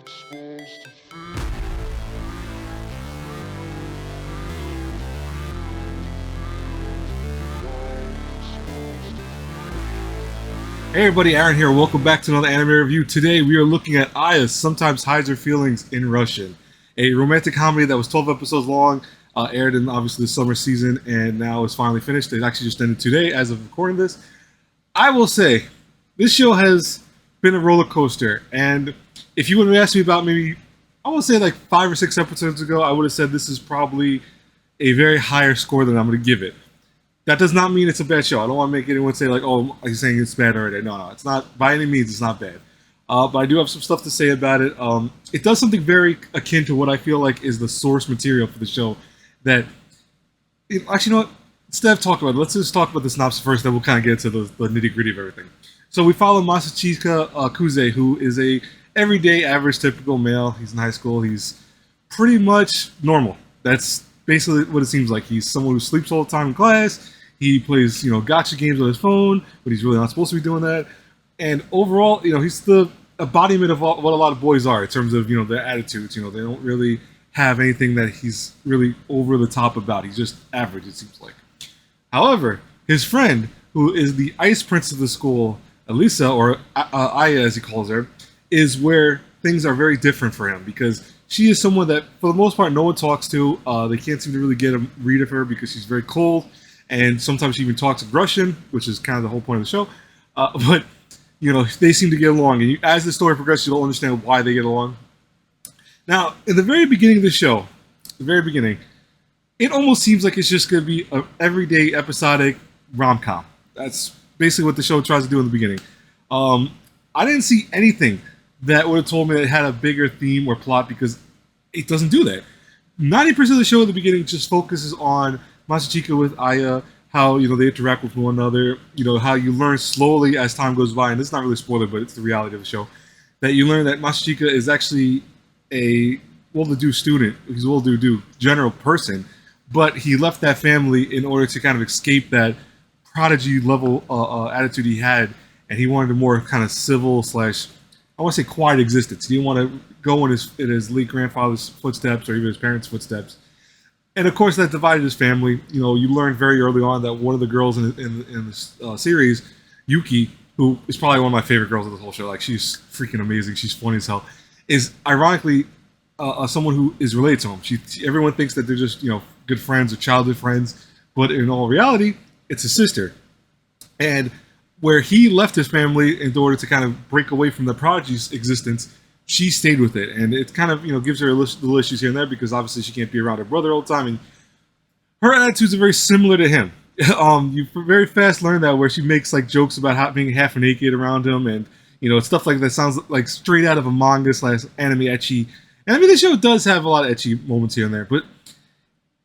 Hey everybody, Aaron here. Welcome back to another anime review. Today we are looking at Alya Sometimes Hides Her Feelings in Russian, a romantic comedy that was 12 episodes long, aired in obviously the summer season, and now is finally finished. It actually just ended today as of recording this. I will say, this show has been a roller coaster, and if you would have asked me about maybe, I would say like 5 or 6 episodes ago, I would have said this is probably a very higher score than I'm going to give it. That does not mean it's a bad show. I don't want to make anyone say like, "Oh, you're saying it's bad already." No, it's not. By any means, it's not bad. But I do have some stuff to say about it. It does something very akin to what I feel like is the source material for the show. That actually, you know what? Instead of talking about it, let's just talk about the synopsis first. Then we'll kind of get into the nitty gritty of everything. So we follow Masachika Kuze, who is a everyday, average, typical male. He's in high school. He's pretty much normal. That's basically what it seems like. He's someone who sleeps all the time in class. He plays, gotcha games on his phone, but he's really not supposed to be doing that. And overall, he's the embodiment of what a lot of boys are in terms of, their attitudes. They don't really have anything that he's really over the top about. He's just average, it seems like. However, his friend, who is the ice prince of the school, Elisa, or Aya as he calls her, is where things are very different for him because she is someone that, for the most part, no one talks to. They can't seem to really get a read of her because she's very cold. And sometimes she even talks in Russian, which is kind of the whole point of the show. But, they seem to get along. And as the story progresses, you'll understand why they get along. Now, in the very beginning of the show, it almost seems like it's just going to be an everyday, episodic rom-com. That's basically what the show tries to do in the beginning. I didn't see anything that would have told me that it had a bigger theme or plot because it doesn't do that. 90% of the show at the beginning just focuses on Masachika with Aya, how they interact with one another, how you learn slowly as time goes by, and it's not really a spoiler, but it's the reality of the show, that you learn that Masachika is actually a well-to-do student, he's a well-to-do general person, but he left that family in order to kind of escape that prodigy level attitude he had, and he wanted a more kind of civil / I want to say quiet existence. He didn't want to go in his late grandfather's footsteps or even his parents' footsteps. And of course, that divided his family. You learn very early on that one of the girls in this series, Yuki, who is probably one of my favorite girls of the whole show, like she's freaking amazing, she's funny as hell, is ironically someone who is related to him. Everyone thinks that they're just good friends or childhood friends, but in all reality, it's his sister. And where he left his family in order to kind of break away from the prodigy's existence, she stayed with it, and it kind of gives her little issues here and there because obviously she can't be around her brother all the time, and her attitudes are very similar to him. You very fast learn that where she makes like jokes about being half naked around him, and stuff like that sounds like straight out of a manga / anime ecchi. And I mean, the show does have a lot of ecchi moments here and there, but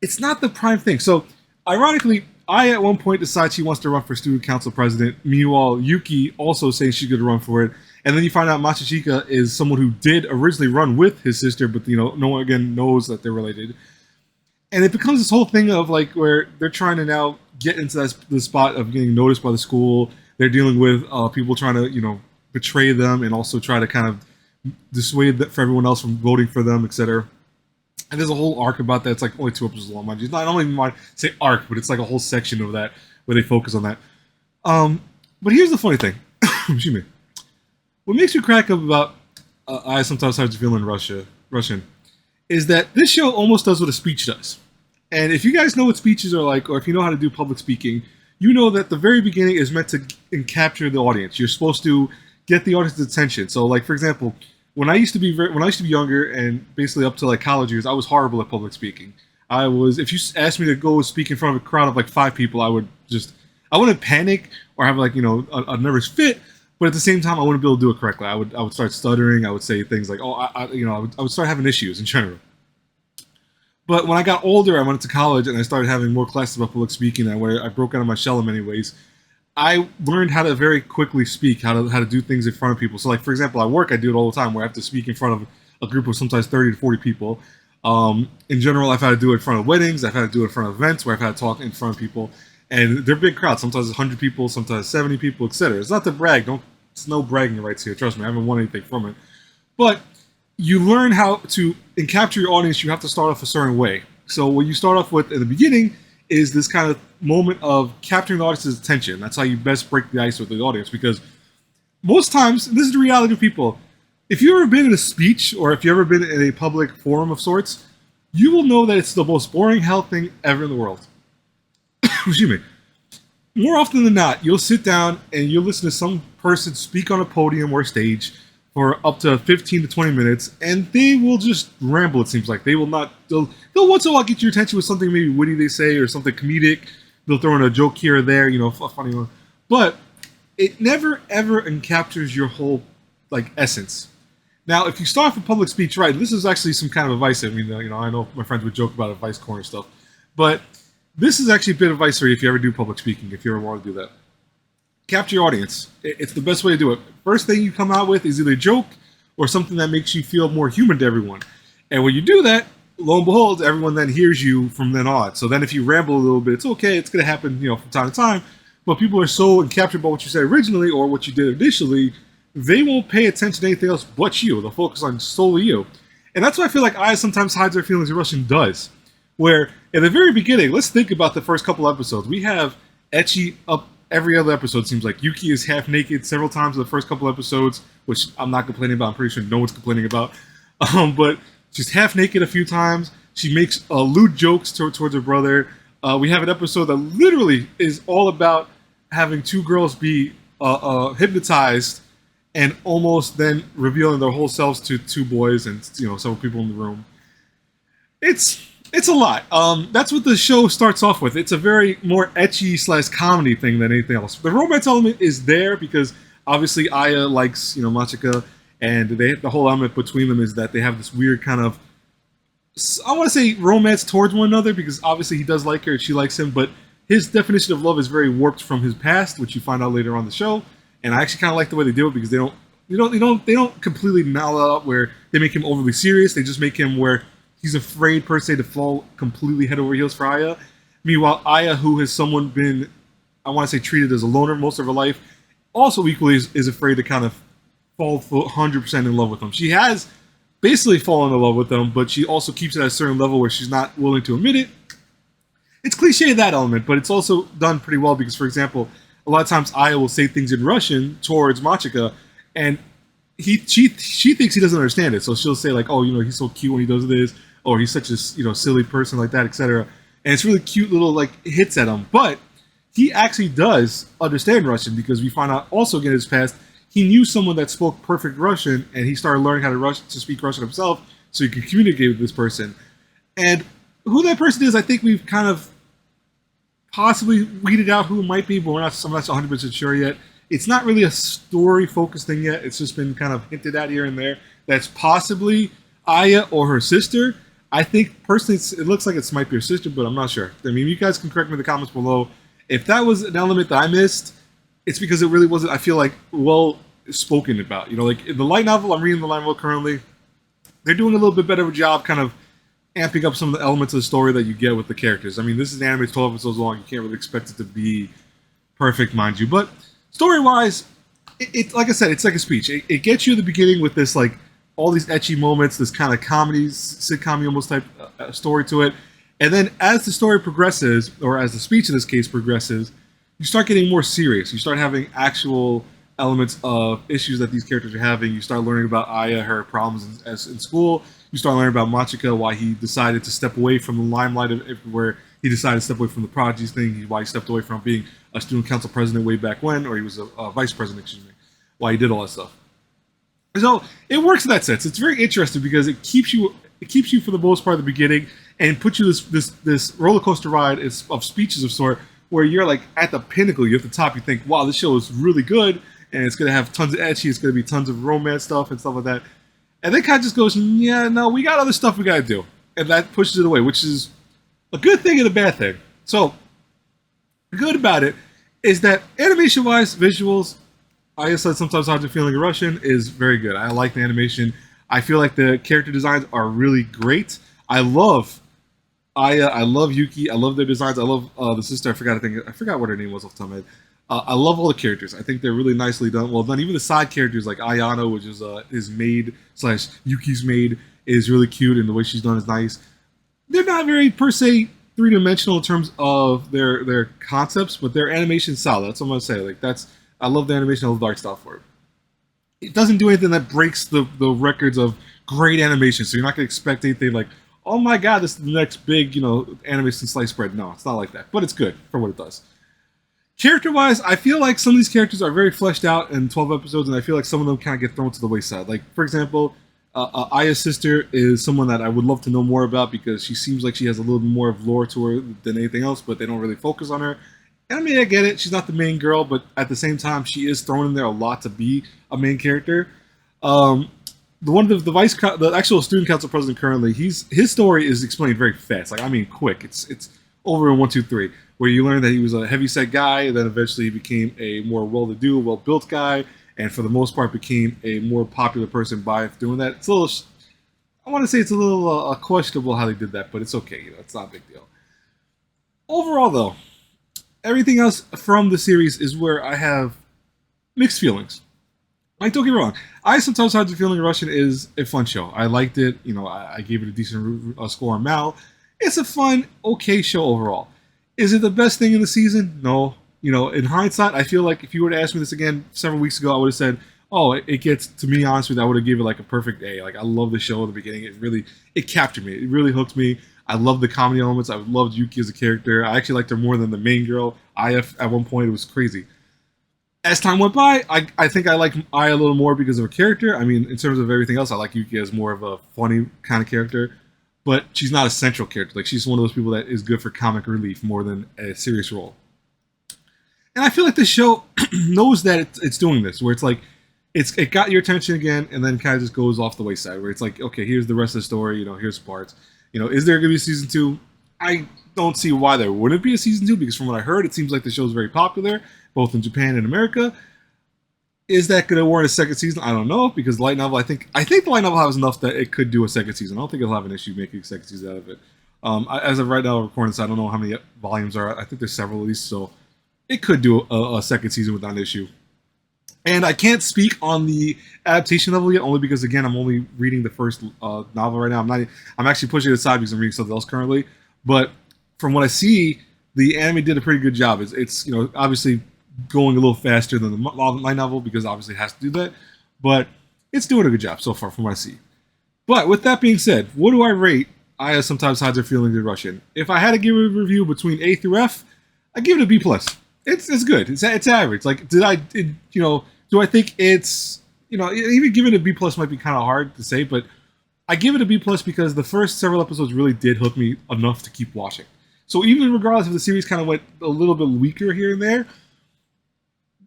it's not the prime thing. So, ironically, I at one point decides she wants to run for student council president. Meanwhile, Yuki also saying she's going to run for it. And then you find out Masachika is someone who did originally run with his sister, but no one again knows that they're related. And it becomes this whole thing of like where they're trying to now get into the spot of getting noticed by the school. They're dealing with people trying to betray them and also try to kind of dissuade for everyone else from voting for them, etc. And there's a whole arc about that. It's like only 2 episodes long, mind you. I don't even want to say arc, but it's like a whole section of that where they focus on that. But here's the funny thing. Excuse me. What makes me crack up about I Sometimes Hide Her Feelings in Russian is that this show almost does what a speech does. And if you guys know what speeches are like, or if you know how to do public speaking, you know that the very beginning is meant to capture the audience. You're supposed to get the audience's attention. So, like for example, when I used to be younger and basically up to like college years, I was horrible at public speaking. If you asked me to go speak in front of a crowd of like 5 people, I wouldn't panic or have like a nervous fit. But at the same time, I wouldn't be able to do it correctly. I would start stuttering. I would say things like, I would start having issues in general. But when I got older, I went into college and I started having more classes about public speaking, and where I broke out of my shell in many ways. I learned how to very quickly speak, how to do things in front of people. So, like for example, at work, I do it all the time, where I have to speak in front of a group of sometimes 30 to 40 people. In general, I've had to do it in front of weddings. I've had to do it in front of events where I've had to talk in front of people, and they're big crowds. Sometimes 100 people, sometimes 70 people, etc. It's not to brag. It's no bragging rights here. Trust me, I haven't won anything from it. But you learn how to, and capture your audience, you have to start off a certain way. So what you start off with in the beginning is this kind of moment of capturing the audience's attention. That's how you best break the ice with the audience, because most times, this is the reality of people, if you've ever been in a speech or if you've ever been in a public forum of sorts, you will know that it's the most boring hell thing ever in the world. Excuse me. More often than not, you'll sit down and you'll listen to some person speak on a podium or stage for up to 15 to 20 minutes, and they will just ramble, it seems like. They will not, they'll once in a while get your attention with something maybe witty they say or something comedic. They'll throw in a joke here or there, you know, a funny one. But it never, ever encaptures your whole, like, essence. Now, if you start off a public speech right, this is actually some kind of advice. I mean, you know, I know my friends would joke about advice corner stuff, but this is actually a bit of advice for you if you ever do public speaking, if you ever want to do that. Capture your audience. It's the best way to do it. First thing you come out with is either a joke or something that makes you feel more human to everyone. And when you do that, lo and behold, everyone then hears you from then on. So then if you ramble a little bit, it's okay. It's going to happen, you know, from time to time. But people are so captured by what you said originally or what you did initially, they won't pay attention to anything else but you. They'll focus on solely you. And that's why I feel like Aya sometimes hides her feelings in Russian does. Where, at the very beginning, let's think about the first couple episodes. We have ecchi up every other episode, seems like. Yuki is half naked several times in the first couple episodes, which I'm not complaining about. I'm pretty sure no one's complaining about. But she's half naked a few times. She makes lewd jokes towards her brother. We have an episode that literally is all about having two girls be hypnotized and almost then revealing their whole selves to two boys and, you know, several people in the room. It's a lot. That's what the show starts off with. It's a very more ecchi / comedy thing than anything else. The romance element is there because obviously Aya likes, you know, Machika, and the whole element between them is that they have this weird kind of, I want to say romance towards one another, because obviously he does like her and she likes him, but his definition of love is very warped from his past, which you find out later on the show. And I actually kind of like the way they do it, because they don't completely null it out where they make him overly serious. They just make him where he's afraid, per se, to fall completely head over heels for Aya. Meanwhile, Aya, who has someone been, I want to say, treated as a loner most of her life, also equally is afraid to kind of fall 100% in love with him. She has basically fallen in love with him, but she also keeps it at a certain level where she's not willing to admit it. It's cliche, that element, but it's also done pretty well because, for example, a lot of times Aya will say things in Russian towards Machika, and she thinks he doesn't understand it. So she'll say like, "Oh, you know, he's so cute when he does this," or "He's such a, you know, silly person like that," etc. And it's really cute little like hits at him. But he actually does understand Russian, because we find out also again in his past he knew someone that spoke perfect Russian, and he started learning how to speak Russian himself so he could communicate with this person. And who that person is, I think we've kind of possibly weeded out who it might be, but I'm not 100% sure yet. It's not really a story-focused thing yet. It's just been kind of hinted at here and there. That's possibly Aya or her sister. I think, personally, it looks like it might be her sister, but I'm not sure. I mean, you guys can correct me in the comments below. If that was an element that I missed, it's because it really wasn't, I feel like, well spoken about. You know, like in the light novel, I'm reading the light novel currently, they're doing a little bit better of a job kind of amping up some of the elements of the story that you get with the characters. I mean, this is an anime, it's 12 episodes long. You can't really expect it to be perfect, mind you. But story-wise, it like I said, it's like a speech. It gets you at the beginning with this, like, all these ecchi moments, this kind of comedy, sitcom almost type story to it. And then as the story progresses, or as the speech in this case progresses, you start getting more serious. You start having actual elements of issues that these characters are having. You start learning about Aya, her problems in school. You start learning about Machika, why he decided to step away from the limelight of where he decided to step away from the prodigies thing, why he stepped away from being a student council president way back when, or he was a vice president, excuse me, why he did all that stuff. So it works in that sense. It's very interesting because it keeps you for the most part at the beginning and puts you this roller coaster ride of speeches of sort where you're like at the pinnacle, you're at the top, you think, wow, this show is really good, and it's gonna have tons of ecchi, it's gonna be tons of romance stuff and stuff like that. And then kind of just goes, yeah, no, we got other stuff we gotta do. And that pushes it away, which is a good thing and a bad thing. So, the good about it is that animation-wise, visuals, I said sometimes how to feeling in Russian is very good. I like the animation. I feel like the character designs are really great. I love Aya, I love Yuki, I love their designs. I love the sister, I forgot what her name was off the top of my head. I love all the characters. I think they're really nicely done. Well done. Even the side characters like Ayano, which is his maid slash Yuki's maid, is really cute, and the way she's done is nice. They're not very per se three-dimensional in terms of their concepts, but their animation solid. That's what I'm gonna say. Like I love the animation. I love the art style for it. It doesn't do anything that breaks the records of great animation. So you're not gonna expect anything like, oh my god, this is the next big animation slice spread. No, it's not like that. But it's good for what it does. Character-wise, I feel like some of these characters are very fleshed out in 12 episodes, and I feel like some of them kind of get thrown to the wayside. Like, for example, Aya's sister is someone that I would love to know more about because she seems like she has a little bit more of lore to her than anything else, but they don't really focus on her. And I mean, I get it. She's not the main girl, but at the same time, she is thrown in there a lot to be a main character. The actual student council president currently, his story is explained very fast. Like, I mean, quick. It's over in 1, 2, 3, where you learn that he was a heavyset guy, and then eventually he became a more well-to-do, well-built guy, and for the most part became a more popular person by doing that. It's a little, I want to say it's a little questionable how they did that, but it's okay. It's not a big deal. Overall, though, everything else from the series is where I have mixed feelings. Like, don't get me wrong, I Sometimes Hide Your Feelings in Russian is a fun show. I liked it. I gave it a decent score on Mal. It's a fun, okay show overall. Is it the best thing in the season? No. In hindsight, I feel like if you were to ask me this again several weeks ago, I would have said, oh, it gets, to me, honest with you, I would have given it like a perfect A. Like, I love the show at the beginning. It captured me. It really hooked me. I loved the comedy elements. I loved Yuki as a character. I actually liked her more than the main girl, Aya, at one point. It was crazy. As time went by, I think I like Aya a little more because of her character. I mean, in terms of everything else, I like Yuki as more of a funny kind of character. But she's not a central character. Like, she's one of those people that is good for comic relief more than a serious role. And I feel like the show knows that it's doing this, where it's like, it got your attention again, and then kind of just goes off the wayside, where it's like, okay, here's the rest of the story, here's parts. Is there going to be a season 2? I don't see why there wouldn't be a season 2, because from what I heard, it seems like the show is very popular, both in Japan and America. Is that going to warrant a second season? I don't know, because light novel, I think the light novel has enough that it could do a second season. I don't think it'll have an issue making a second season out of it. As of right now, recording this, I don't know how many volumes are. I think there's several of these, so it could do a second season without an issue. And I can't speak on the adaptation level yet, only because, again, I'm only reading the first novel right now. I'm actually pushing it aside because I'm reading something else currently. But from what I see, the anime did a pretty good job. It's obviously going a little faster than the light novel because obviously it has to do that. But it's doing a good job so far from what I see. But with that being said, what do I rate Aya Sometimes Hides Her Feelings in Russian? If I had to give it a review between A through F, I give it a B+. It's good. It's average. Like, do I think it's, even giving it a B+ might be kind of hard to say, but I give it a B+ because the first several episodes really did hook me enough to keep watching. So even regardless if the series kind of went a little bit weaker here and there,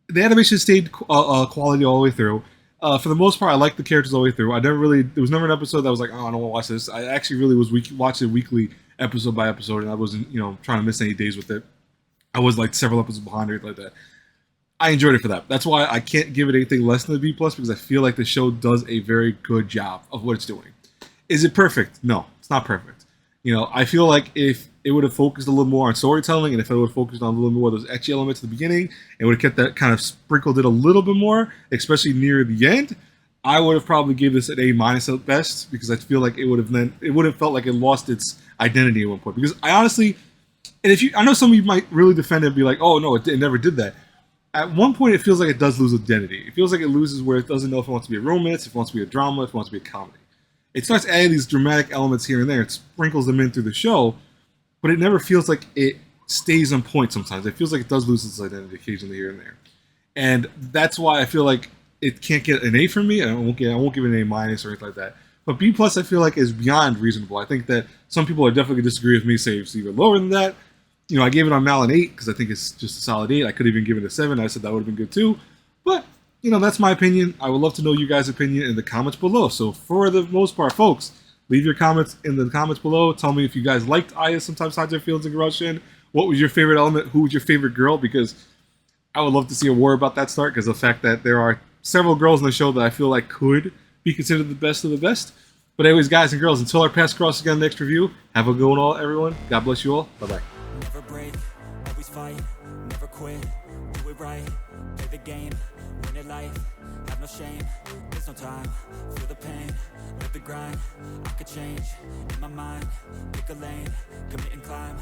the animation stayed quality all the way through. For the most part, I liked the characters all the way through. There was never an episode that was like, oh, I don't want to watch this. I actually really was watching weekly, episode by episode, and I wasn't, trying to miss any days with it. I was like several episodes behind or anything like that. I enjoyed it for that. That's why I can't give it anything less than a B+, because I feel like the show does a very good job of what it's doing. Is it perfect? No, it's not perfect. I feel like if it would have focused a little more on storytelling, and if it would have focused on a little more of those ecchi elements at the beginning, and would have kept that kind of sprinkled it a little bit more, especially near the end, I would have probably gave this an A- at best, because I feel like it would have felt like it lost its identity at one point. Because I honestly, and I know some of you might really defend it and be like, oh no, it never did that. At one point, it feels like it does lose identity. It feels like it loses where it doesn't know if it wants to be a romance, if it wants to be a drama, if it wants to be a comedy. It starts adding these dramatic elements here and there. It sprinkles them in through the show, but it never feels like it stays on point sometimes. It feels like it does lose its identity occasionally here and there. And that's why I feel like it can't get an A from me. I won't give it an A- or anything like that. But B+ I feel like is beyond reasonable. I think that some people are definitely going to disagree with me, say it's even lower than that. I gave it on Mal an 8 because I think it's just a solid 8. I could even give it a 7. I said that would have been good too. But, that's my opinion. I would love to know you guys' opinion in the comments below. So for the most part, folks, leave your comments in the comments below. Tell me if you guys liked Aya Sometimes Hides Her Feelings in Russian. What was your favorite element? Who was your favorite girl? Because I would love to see a war about that start, because the fact that there are several girls in the show that I feel like could be considered the best of the best. But anyways, guys and girls, until our paths cross again next review, have a good one all, everyone. God bless you all. Bye-bye. Never break, always fight, never quit, do it right. fight, play the game, win it life, have no shame, there's no time, feel the pain, live the grind, I could change, in my mind, pick a lane, commit and climb.